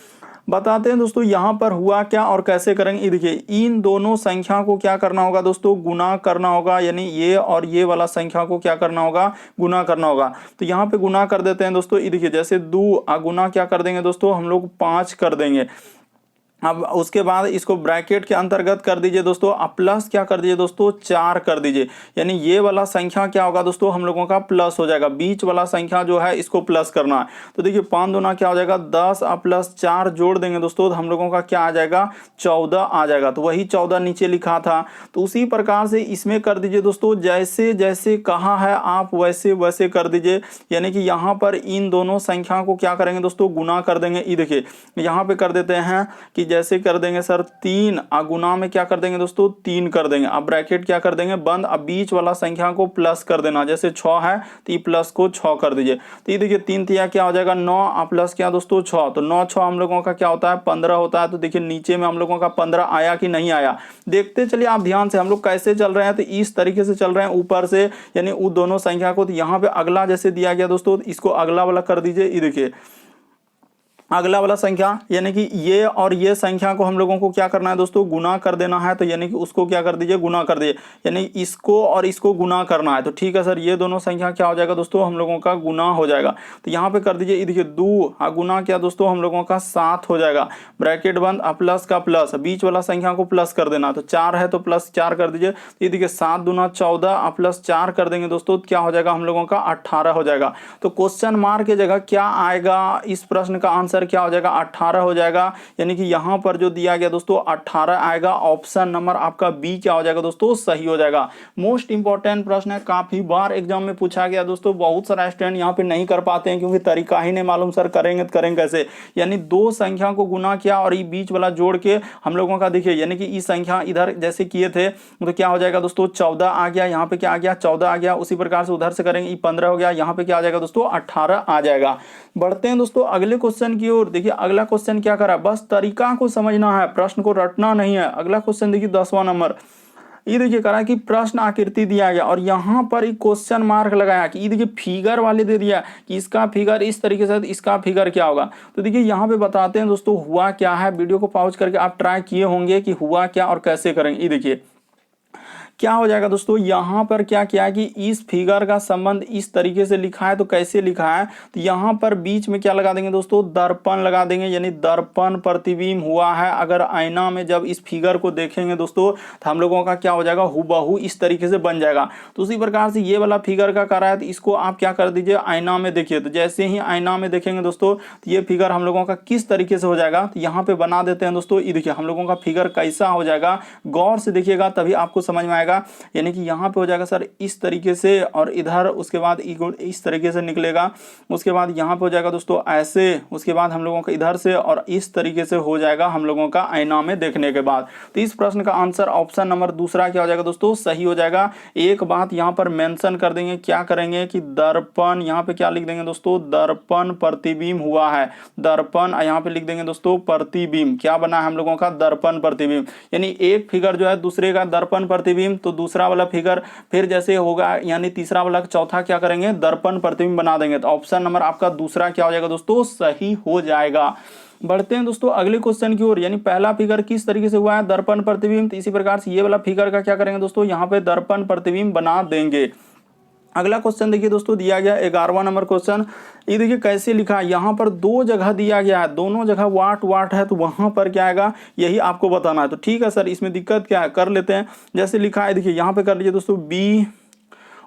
बताते हैं दोस्तों यहाँ पर हुआ क्या और कैसे करेंगे। ये देखिए इन दोनों संख्या को क्या करना होगा दोस्तों, गुना करना होगा, यानी ये और ये वाला संख्या को क्या करना होगा, गुना करना होगा। तो यहाँ पे गुना कर देते हैं दोस्तों। ये देखिए जैसे 2 गुना क्या कर देंगे दोस्तों, हम लोग 5 कर देंगे। अब उसके बाद इसको ब्रैकेट के अंतर्गत कर दीजिए दोस्तों, अब प्लस क्या कर दीजिए दोस्तों, 4 कर दीजिए। यानी ये वाला संख्या क्या होगा दोस्तों, हम लोगों का प्लस हो जाएगा। बीच वाला संख्या जो है इसको प्लस करना है। तो देखिए 5 दूना क्या हो जाएगा 10 और प्लस 4 जोड़ देंगे दोस्तों, तो हम लोगों का क्या आ जाएगा 14 आ जाएगा। तो वही 14 नीचे लिखा था। तो उसी प्रकार से इसमें कर दीजिए दोस्तों, जैसे जैसे कहा है आप वैसे वैसे कर दीजिए। यानी कि यहाँ पर इन दोनों संख्या को क्या करेंगे दोस्तों, गुना कर देंगे। ये देखिए यहाँ पे कर देते हैं कि जैसे कर देंगे सर 3 गुना में क्या कर देंगे दोस्तों 3 कर देंगे। अब ब्रैकेट क्या कर देंगे बंद, अब बीच वाला संख्या को प्लस कर देना। जैसे 6 है तो ये प्लस को 6 कर दीजिए। तो ये देखिए 3 तिया क्या हो जाएगा 9 प्लस क्या दोस्तों 6, तो 9 6 हम लोगों का क्या होता है 15 होता है। तो देखिए नीचे में हम लोगों का 15 आया कि नहीं आया, देखते चलिए आप ध्यान से। हम लोग कैसे चल रहे हैं, तो इस तरीके से चल रहे हैं ऊपर से, यानी उन दोनों संख्या को। तो यहाँ पे अगला जैसे दिया गया दोस्तों, इसको अगला वाला कर दीजिए। ये देखिए अगला वाला संख्या, यानी कि ये और ये संख्या को हम लोगों को क्या करना है दोस्तों, गुना कर देना है। तो यानी कि उसको क्या कर दीजिए, गुना कर दीजिए। यानी इसको और इसको गुना करना है। तो ठीक है सर, ये दोनों संख्या क्या हो जाएगा दोस्तों, हम लोगों का गुना हो जाएगा। तो यहाँ पे कर दीजिए, ये देखिए 2 गुना क्या दोस्तों, हम लोगों का 7 हो जाएगा। ब्रैकेट बंद, प्लस का प्लस, बीच वाला संख्या को प्लस कर देना। तो 4 है तो प्लस 4 कर दीजिए। ये देखिए 7 दूना 14 प्लस 4 कर देंगे दोस्तों, क्या हो जाएगा हम लोगों का 18 हो जाएगा। तो क्वेश्चन मार्क की जगह क्या आएगा, इस प्रश्न का आंसर क्या हो जाएगा 18 हो जाएगा। यानी कि यहां पर जो दिया गया दोस्तों 18 आएगा। ऑप्शन नंबर आपका बी क्या हो जाएगा दोस्तों, सही हो जाएगा। मोस्ट इंपॉर्टेंट प्रश्न है, काफी बार एग्जाम में पूछा गया दोस्तों। बहुत सारा स्टूडेंट यहां पे नहीं कर पाते हैं क्योंकि तरीका ही नहीं मालूम सर, करेंगे तो करेंगे कैसे। यानी दो संख्या को गुना किया और ये बीच वाला जोड़ के हम लोगों का देखिए, यानी कि इस संख्या इधर जैसे किए थे तो क्या हो जाएगा दोस्तों 14 आ गया, यहाँ पे क्या आ गया 14 आ गया। उसी प्रकार से उधर से करेंगे, ये 15 हो गया, यहाँ पे क्या आ जाएगा दोस्तों 18 आ जाएगा। बढ़ते हैं दोस्तों अगले क्वेश्चन की ओर। देखिए अगला क्वेश्चन क्या करा, बस तरीका को समझना है, प्रश्न को रटना नहीं है। अगला क्वेश्चन देखिए 10वां नंबर, ये देखिए करा कि प्रश्न आकृति दिया गया और यहाँ पर एक क्वेश्चन मार्क लगाया कि ये देखिए फिगर वाले दे दिया कि इसका फिगर इस तरीके से, इसका फिगर क्या होगा। तो देखिए यहाँ पे बताते हैं दोस्तों हुआ क्या है। वीडियो को पॉज करके आप ट्राई किए होंगे कि हुआ क्या और कैसे करेंगे। ये देखिए क्या हो जाएगा दोस्तों, यहाँ पर क्या किया है कि इस फिगर का संबंध इस तरीके से लिखा है। तो कैसे लिखा है, तो यहाँ पर बीच में क्या लगा देंगे दोस्तों, दर्पण लगा देंगे। यानी दर्पण प्रतिबिंब हुआ है। अगर आईना में जब इस फिगर को देखेंगे दोस्तों तो हम लोगों का क्या हो जाएगा, हुबहू इस तरीके से बन जाएगा। तो उसी प्रकार से ये वाला फिगर का कर रहा है, तो इसको आप क्या कर दीजिए आईना में देखिए। तो जैसे ही आईना में देखेंगे दोस्तों तो ये फिगर हम लोगों का किस तरीके से हो जाएगा, तो यहाँ पे बना देते हैं दोस्तों। ये देखिए हम लोगों का फिगर कैसा हो जाएगा, गौर से देखिएगा तभी आपको समझ में आएगा। यानी कि यहाँ पे हो जाएगा सर इस तरीके से और इधर, उसके बाद इस तरीके से निकलेगा। उसके बाद यहाँ पे हो जाएगा दोस्तों ऐसे, उसके बाद हम लोगों का इधर से और इस तरीके से हो जाएगा हम लोगों का आईना में देखने के बाद। तो इस प्रश्न का आंसर ऑप्शन नंबर दूसरा क्या हो जाएगा दोस्तों, सही हो जाएगा। एक बात यहाँ पर मेंशन कर देंगे, क्या करेंगे कि दर्पण, यहाँ पे क्या लिख देंगे दोस्तों, दर्पण प्रतिबिंब हुआ है। दर्पण यहाँ पे लिख देंगे दोस्तों प्रतिबिंब, क्या बना है हम लोगों का दर्पण प्रतिबिंब। यानी एक फिगर जो है दूसरे का दर्पण प्रतिबिंब, तो दूसरा वाला फिगर फिर जैसे होगा, यानी तीसरा वाला चौथा क्या करेंगे दर्पण प्रतिबिंब बना देंगे। तो ऑप्शन नंबर आपका दूसरा क्या हो जाएगा दोस्तों, सही हो जाएगा। बढ़ते हैं दोस्तों अगले क्वेश्चन की ओर। यानी पहला फिगर किस तरीके से हुआ है, दर्पण प्रतिबिंब। तो इसी प्रकार से ये वाला फिगर का क्या करेंगे दोस्तों, यहाँ पे दर्पण प्रतिबिंब बना देंगे। अगला क्वेश्चन देखिए दोस्तों दिया गया 11वां नंबर क्वेश्चन। ये देखिए कैसे लिखा है, यहाँ पर दो जगह दिया गया है, दोनों जगह वाट वाट है, तो वहां पर क्या आएगा यही आपको बताना है। तो ठीक है सर, इसमें दिक्कत क्या है, कर लेते हैं। जैसे लिखा है देखिए यहाँ पे कर लीजिए दोस्तों बी,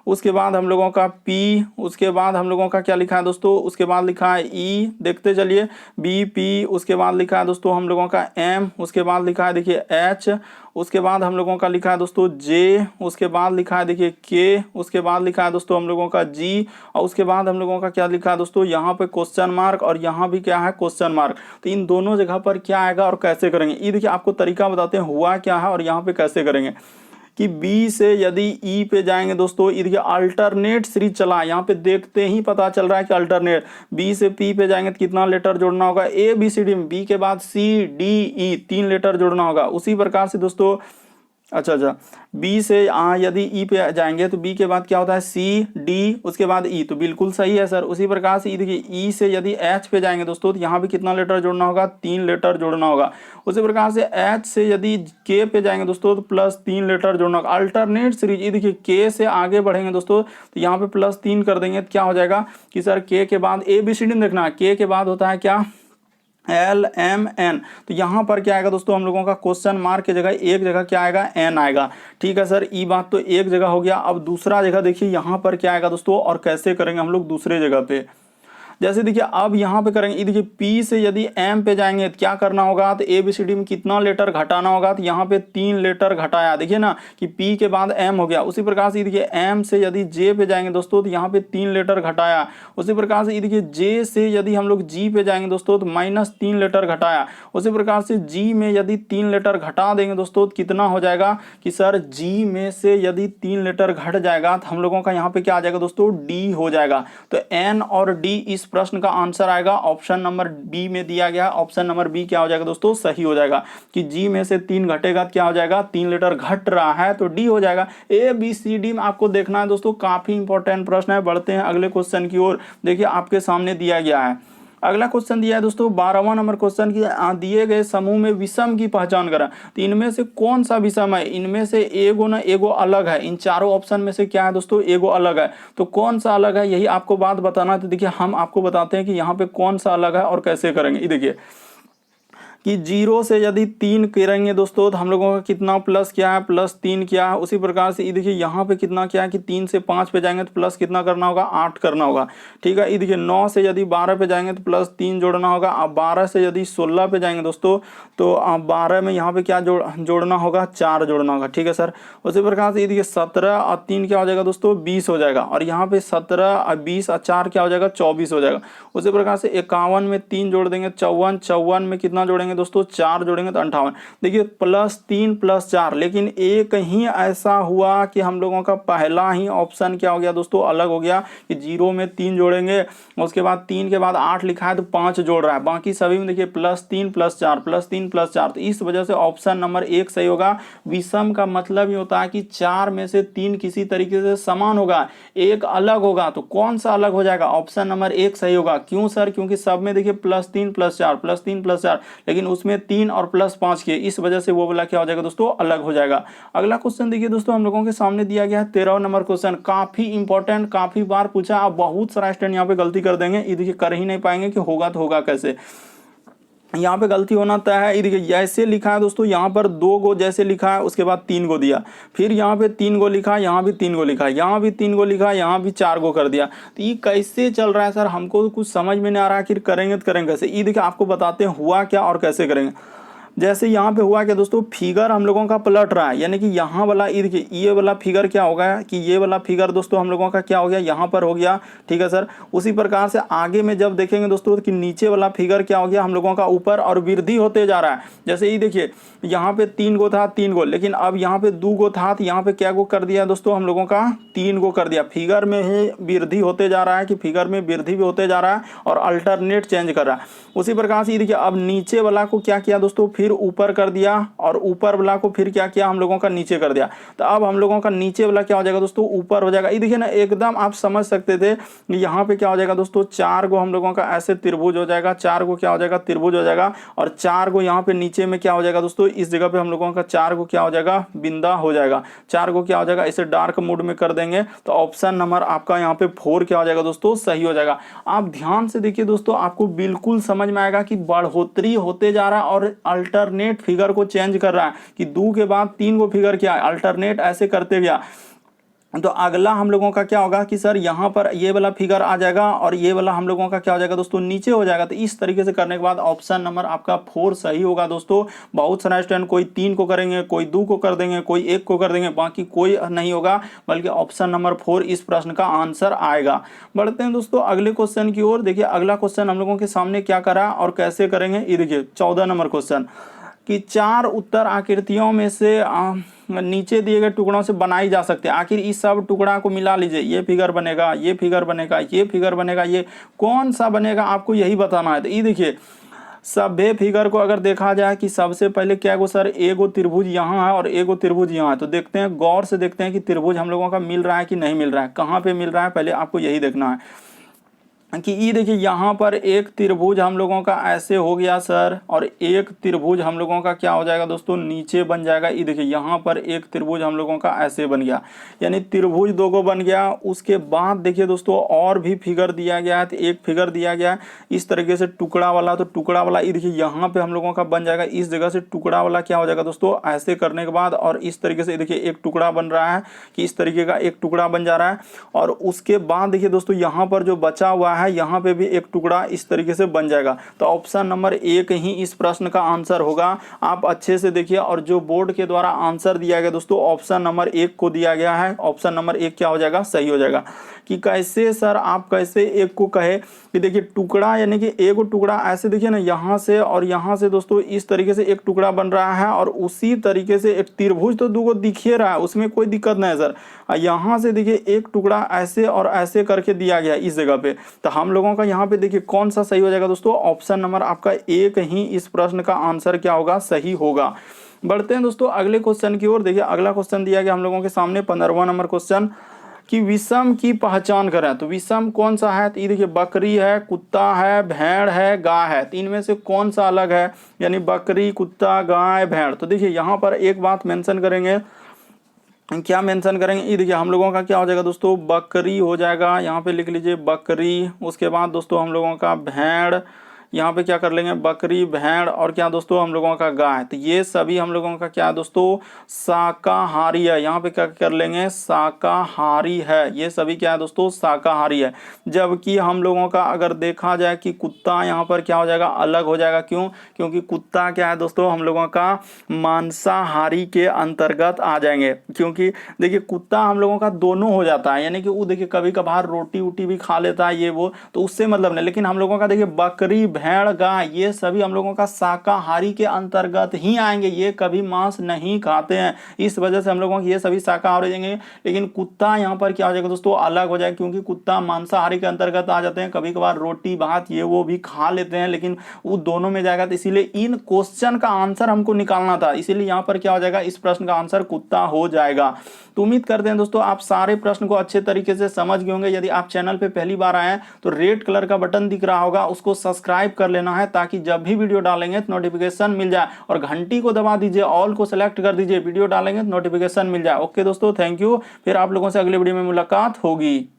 उसके बाद हम लोगों का P, उसके बाद हम लोगों का क्या लिखा है दोस्तों, उसके बाद लिखा है E, देखते चलिए BP, उसके बाद लिखा है दोस्तों हम लोगों का M, उसके बाद लिखा है देखिए H, उसके बाद हम लोगों का लिखा है दोस्तों J, उसके बाद लिखा है देखिए K, उसके बाद लिखा है दोस्तों हम लोगों का G, और उसके बाद हम लोगों का क्या लिखा है दोस्तों, यहाँ पे क्वेश्चन मार्क और यहाँ भी क्या है क्वेश्चन मार्क। तो इन दोनों जगह पर क्या आएगा और कैसे करेंगे, ये देखिए आपको तरीका बताते हैं हुआ क्या है और यहाँ पे कैसे करेंगे। कि B से यदि E पे जाएंगे दोस्तों, ये देखिए अल्टरनेट सीरीज चला, यहाँ पे देखते ही पता चल रहा है कि अल्टरनेट। B से P पे जाएंगे तो कितना लेटर जोड़ना होगा, ABCD में B के बाद CDE 3 लेटर जोड़ना होगा। उसी प्रकार से दोस्तों अच्छा बी से यदि ई पे जाएंगे तो बी के बाद क्या होता है सी डी, उसके बाद ई, तो बिल्कुल सही है सर। उसी प्रकार से देखिए ई से यदि एच पे जाएंगे दोस्तों तो यहाँ भी कितना लेटर जोड़ना होगा, 3 लेटर जोड़ना होगा। उसी प्रकार से एच से यदि के पे जाएंगे दोस्तों तो प्लस 3 लेटर जोड़ना होगा। अल्टरनेट सीरीज, ये देखिए के से आगे बढ़ेंगे दोस्तों तो यहाँ पे प्लस 3 कर देंगे तो क्या हो जाएगा कि सर के के बाद ABCD में देखना, के के बाद होता है क्या LMN, तो यहाँ पर क्या आएगा दोस्तों हम लोगों का क्वेश्चन मार्क की जगह एक जगह क्या आएगा N आएगा। ठीक है सर, ई बात तो एक जगह हो गया। अब दूसरा जगह देखिए यहाँ पर क्या आएगा दोस्तों और कैसे करेंगे हम लोग दूसरे जगह पे। जैसे देखिए अब यहाँ पे करेंगे, देखिए P से यदि M पे जाएंगे तो क्या करना होगा, तो ABCD में कितना लेटर घटाना होगा, तो यहाँ पे 3 लेटर घटाया, देखिए ना कि P के बाद M हो गया। उसी प्रकार से देखिए M से यदि J पे जाएंगे दोस्तों तो यहाँ पे 3 लेटर घटाया। उसी प्रकार से देखिए J से यदि हम लोग G पे जाएंगे दोस्तों तो -3 लेटर घटाया। उसी प्रकार से G में यदि 3 लेटर घटा देंगे दोस्तों तो कितना हो जाएगा कि सर G में से यदि 3 लेटर घट जाएगा तो हम लोगों का यहाँ पे क्या आ जाएगा दोस्तों, D हो जाएगा। तो N और D इस प्रश्न का आंसर आएगा ऑप्शन नंबर बी में दिया गया। ऑप्शन नंबर बी क्या हो जाएगा दोस्तों, सही हो जाएगा कि जी में से 3 घटेगा क्या हो जाएगा, 3 लेटर घट रहा है तो डी हो जाएगा। ABCD में आपको देखना है दोस्तों, काफी इंपॉर्टेंट प्रश्न है। बढ़ते हैं अगले क्वेश्चन की ओर। देखिए आपके सामने दिया गया है, अगला क्वेश्चन दिया है दोस्तों 12वां नंबर क्वेश्चन की दिए गए समूह में विषम की पहचान करें। तो इनमें से कौन सा विषम है, इनमें से एगो ना एगो अलग है, इन चारों ऑप्शन में से क्या है दोस्तों, एगो अलग है। तो कौन सा अलग है यही आपको बात बताना है। तो देखिए हम आपको बताते हैं कि यहाँ पे कौन सा अलग है और कैसे करेंगे। ये देखिए कि 0 से यदि 3 करेंगे दोस्तों तो हम लोगों का कितना प्लस क्या है, +3 क्या है। उसी प्रकार से ये देखिए यहाँ पे कितना क्या है कि 3 से 5 पे जाएंगे तो प्लस कितना करना होगा, 8 करना होगा। ठीक है, ये देखिए 9 से यदि 12 पे जाएंगे तो +3 जोड़ना होगा। अब 12 से यदि 16 पे जाएंगे दोस्तों तो 12 में यहाँ पे क्या जोड़ना होगा, 4 जोड़ना होगा। ठीक है सर, उसी प्रकार से ये देखिए 17 और 3 क्या हो जाएगा दोस्तों, 20 हो जाएगा। और यहाँ पे 17 और 20 और 4 क्या हो जाएगा, 24 हो जाएगा। उसी प्रकार से 51 में 3 जोड़ देंगे 54, 54 में कितना जोड़ेंगे दोस्तों, 4 जोड़ेंगे तो 58। देखिए +3 +4, लेकिन एक ही ऐसा हुआ कि हम लोगों का पहला ही ऑप्शन क्या हो गया दोस्तों, अलग हो गया कि 0 में 3 जोड़ेंगे, उसके बाद 3 के बाद 8 लिखा है तो 5 जोड़ रहा है। बाकी सभी में देखिए +3 +4 +3 +4, तो इस वजह से ऑप्शन नंबर 1 सही होगा। विषम का मतलब ये होता है कि 4 में से 3 किसी तरीके से समान होगा, एक अलग होगा। तो कौन सा अलग हो जाएगा, ऑप्शन नंबर 1 सही होगा। क्यों सर, क्योंकि सब में देखिए +3 +4 +3 +4, लेकिन उसमें 3 और +5 के, इस वजह से वो वाला क्या हो जाएगा दोस्तों, अलग हो जाएगा। अगला क्वेश्चन देखिए दोस्तों हम लोगों के सामने दिया गया है 13वां नंबर क्वेश्चन, काफी इंपॉर्टेंट, काफी बार पूछा। आप बहुत सारा स्टूडेंट यहाँ पे गलती कर देंगे, ये देखिए कर ही नहीं पाएंगे कि होगा तो होगा कैसे, यहाँ पे गलती होना तय है। ये देखिए जैसे लिखा है दोस्तों, यहाँ पर 2 गो जैसे लिखा है, उसके बाद 3 गो दिया, फिर यहाँ पे 3 गो लिखा, यहाँ भी 3 गो लिखा, यहाँ भी 3 गो लिखा, यहाँ भी 4 गो कर दिया। तो ये कैसे चल रहा है सर, हमको कुछ समझ में नहीं आ रहा है कि करेंगे तो करेंगे कैसे। ये देखिए आपको बताते हैं हुआ क्या और कैसे करेंगे। जैसे यहाँ पे हुआ क्या दोस्तों, फिगर हम लोगों का पलट रहा है, यानी कि यहाँ वाला ये वाला फिगर क्या होगा कि ये वाला फिगर दोस्तों हम लोगों का क्या हो गया, यहाँ पर हो गया। ठीक है सर, उसी प्रकार से आगे में जब देखेंगे दोस्तों कि नीचे वाला फिगर क्या हो गया हम लोगों का ऊपर और वृद्धि होते जा रहा है। जैसे ये देखिए यहाँ पे 3 गो था 3 गो, लेकिन अब यहाँ पे 2 गो था तो यहाँ पे क्या गो कर दिया दोस्तों हम लोगों का 3 गो कर दिया। फिगर में ही वृद्धि होते जा रहा है कि फिगर में वृद्धि भी होते जा रहा है और अल्टरनेट चेंज कर रहा है। उसी प्रकार से ये देखिए अब नीचे वाला को क्या किया दोस्तों, फिर ऊपर कर दिया और ऊपर वाला को फिर क्या किया हम लोगों का नीचे कर दिया। तो अब हम लोगों का नीचे वाला क्या हो जाएगा दोस्तों, ऊपर हो जाएगा। ये देखिए ना एकदम आप समझ सकते थे यहाँ पे क्या हो जाएगा दोस्तों, 4 गो हम लोगों का ऐसे त्रिभुज हो जाएगा, 4 गो क्या हो जाएगा त्रिभुज हो जाएगा, और 4 गो यहाँ पे नीचे में क्या हो जाएगा दोस्तों, इस जगह पे हम लोगों का 4 गो क्या हो जाएगा, बिंदा हो जाएगा। 4 गो क्या हो जाएगा, इसे डार्क मोड में कर देंगे तो ऑप्शन नंबर आपका यहाँ पे 4 क्या हो जाएगा दोस्तों, सही हो जाएगा। आप ध्यान से देखिए दोस्तों, आपको बिल्कुल समझ में आएगा कि बढ़ोतरी होते जा रहा है और अल्टरनेट फिगर को चेंज कर रहा है कि 2 के बाद 3 गो फिगर क्या है, अल्टरनेट ऐसे करते गया। तो अगला हम लोगों का क्या होगा कि सर यहाँ पर ये वाला फिगर आ जाएगा और ये वाला हम लोगों का क्या हो जाएगा दोस्तों नीचे हो जाएगा। तो इस तरीके से करने के बाद ऑप्शन नंबर आपका 4 सही होगा दोस्तों। बहुत सारे स्टूडेंट कोई 3 को करेंगे, कोई 2 को कर देंगे, कोई 1 को कर देंगे, बाकी कोई नहीं होगा, बल्कि ऑप्शन नंबर 4 इस प्रश्न का आंसर आएगा। बढ़ते हैं दोस्तों अगले क्वेश्चन की ओर। देखिए अगला क्वेश्चन हम लोगों के सामने क्या करा और कैसे करेंगे, ये देखिए 14 नंबर क्वेश्चन कि 4 उत्तर आकृतियों में से नीचे दिए गए टुकड़ों से बनाई जा सकते हैं। आखिर इस सब टुकड़ा को मिला लीजिए, ये फिगर बनेगा, ये फिगर बनेगा, ये फिगर बनेगा, ये कौन सा बनेगा आपको यही बताना है। तो ये देखिए सभ्य फिगर को अगर देखा जाए कि सबसे पहले क्या है सर, एगो त्रिभुज यहाँ है और एगो त्रिभुज यहाँ है। तो देखते हैं गौर से देखते हैं कि त्रिभुज हम लोगों का मिल रहा है कि नहीं मिल रहा है, कहाँ पे मिल रहा है, पहले आपको यही देखना है कि ये देखिए यहाँ पर एक त्रिभुज हम लोगों का ऐसे हो गया सर, और एक त्रिभुज हम लोगों का क्या हो जाएगा दोस्तों नीचे बन जाएगा। ये देखिए यहाँ पर एक त्रिभुज हम लोगों का ऐसे बन गया, यानी त्रिभुज 2 को बन गया। उसके बाद देखिए दोस्तों और भी फिगर दिया गया है, तो एक फिगर दिया गया है इस तरीके से टुकड़ा वाला। तो टुकड़ा वाला ये देखिए यहाँ पे हम लोगों का बन जाएगा, इस जगह से टुकड़ा वाला क्या हो जाएगा दोस्तों ऐसे करने के बाद, और इस तरीके से देखिए एक टुकड़ा बन रहा है कि इस तरीके का एक टुकड़ा बन जा रहा है। और उसके बाद देखिए दोस्तों यहाँ पर जो बचा हुआ है यहाँ पे भी एक टुकड़ा इस तरीके से बन जाएगा। तो ऑप्शन नंबर 1 ही इस प्रश्न का आंसर होगा। आप अच्छे से देखिए, और जो बोर्ड के द्वारा आंसर दिया गया दोस्तों ऑप्शन नंबर 1 को दिया गया है। ऑप्शन नंबर 1 क्या हो जाएगा, सही हो जाएगा। कि कैसे सर आप कैसे एक को कहे कि देखिए टुकड़ा यानी कि एक टुकड़ा ऐसे देखिए ना यहाँ से और यहाँ से दोस्तों इस तरीके से एक टुकड़ा बन रहा है, और उसी तरीके से एक त्रिभुज तो 2 को दिखे रहा है, उसमें कोई दिक्कत नहीं है सर। यहाँ से देखिए एक टुकड़ा ऐसे और ऐसे करके दिया गया इस जगह पे। तो हम लोगों का यहाँ पे देखिए कौन सा सही हो जाएगा दोस्तों, ऑप्शन नंबर आपका 1 ही इस प्रश्न का आंसर क्या होगा, सही होगा। बढ़ते हैं दोस्तों अगले क्वेश्चन की ओर। देखिए अगला क्वेश्चन दिया गया हम लोगों के सामने 15वां नंबर क्वेश्चन कि विषम की पहचान करें। तो विषम कौन सा है, तो ये देखिए बकरी है, कुत्ता है, भेड़ है, गाय है। तो इनमें से कौन सा अलग है, यानी बकरी, कुत्ता, गाय, भेड़। तो देखिए यहाँ पर एक बात मेंशन करेंगे, क्या मेंशन करेंगे, ये देखिए हम लोगों का क्या हो जाएगा दोस्तों बकरी हो जाएगा, यहाँ पे लिख लीजिए बकरी। उसके बाद दोस्तों हम लोगों का भेड़, यहाँ पे क्या कर लेंगे बकरी, भेड़, और क्या दोस्तों हम लोगों का गाय। तो ये सभी हम लोगों का क्या है दोस्तों शाकाहारी है। यहाँ पे क्या कर लेंगे शाकाहारी है, ये सभी क्या है दोस्तों शाकाहारी है। जबकि हम लोगों का अगर देखा जाए कि कुत्ता यहाँ पर क्या हो जाएगा अलग हो जाएगा, क्यों, क्योंकि कुत्ता क्या है दोस्तों हम लोगों का मांसाहारी के अंतर्गत आ जाएंगे। क्योंकि देखिए कुत्ता हम लोगों का दोनों हो जाता है, यानी कि वो देखिए कभी कभार रोटी वोटी भी खा लेता है ये वो, तो उससे मतलब नहीं। लेकिन हम लोगों का देखिए बकरी, भेड़, गाय ये सभी हम लोगों का शाकाहारी के अंतर्गत ही आएंगे, ये कभी मांस नहीं खाते हैं, इस वजह से हम लोगों की ये सभी शाकाहारी हो जाएंगे। लेकिन कुत्ता यहाँ पर क्या हो जाएगा दोस्तों अलग हो जाएगा, क्योंकि कुत्ता मांसाहारी के अंतर्गत आ जाते हैं, कभी कभार रोटी भात ये वो भी खा लेते हैं, लेकिन वो दोनों में जाएगा। तो इसीलिए इन क्वेश्चन का आंसर हमको निकालना था, इसीलिए यहाँ पर क्या हो जाएगा इस प्रश्न का आंसर कुत्ता हो जाएगा। तो उम्मीद करते हैं दोस्तों आप सारे प्रश्न को अच्छे तरीके से समझ गए होंगे। यदि आप चैनल पे पहली बार आए हैं तो रेड कलर का बटन दिख रहा होगा, उसको सब्सक्राइब कर लेना है, ताकि जब भी वीडियो डालेंगे तो नोटिफिकेशन मिल जाए। और घंटी को दबा दीजिए, ऑल को सेलेक्ट कर दीजिए, वीडियो डालेंगे तो नोटिफिकेशन मिल जाए। ओके दोस्तों, थैंक यू। फिर आप लोगों से अगले वीडियो में मुलाकात होगी।